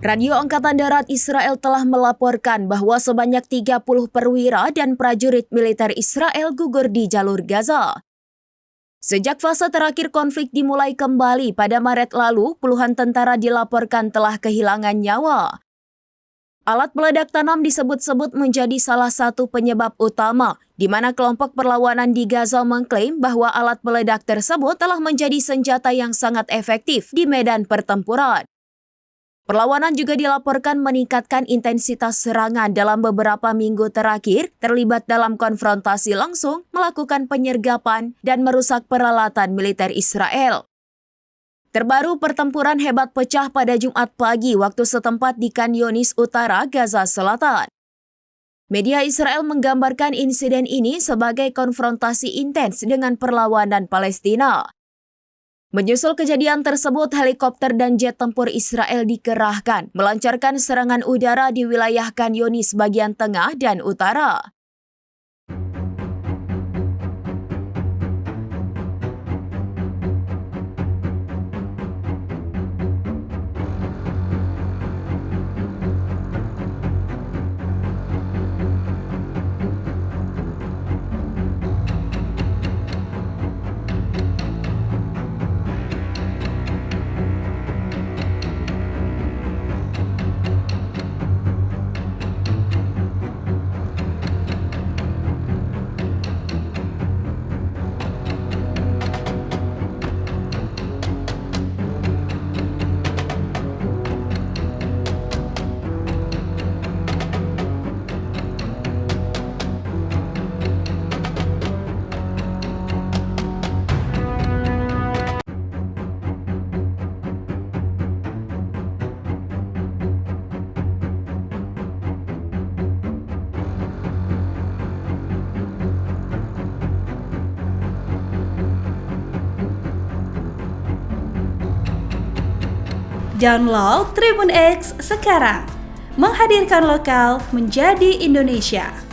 Radio Angkatan Darat Israel telah melaporkan bahwa sebanyak 30 perwira dan prajurit militer Israel gugur di jalur Gaza. Sejak fase terakhir konflik dimulai kembali pada Maret lalu, puluhan tentara dilaporkan telah kehilangan nyawa. Alat peledak tanam disebut-sebut menjadi salah satu penyebab utama, di mana kelompok perlawanan di Gaza mengklaim bahwa alat peledak tersebut telah menjadi senjata yang sangat efektif di medan pertempuran. Perlawanan juga dilaporkan meningkatkan intensitas serangan dalam beberapa minggu terakhir, terlibat dalam konfrontasi langsung, melakukan penyergapan, dan merusak peralatan militer Israel. Terbaru, pertempuran hebat pecah pada Jumat pagi waktu setempat di Khan Yunis Utara, Gaza Selatan. Media Israel menggambarkan insiden ini sebagai konfrontasi intens dengan perlawanan Palestina. Menyusul kejadian tersebut, helikopter dan jet tempur Israel dikerahkan, melancarkan serangan udara di wilayah Khan Yunis bagian tengah dan utara. Download Tribun X sekarang, menghadirkan lokal menjadi Indonesia.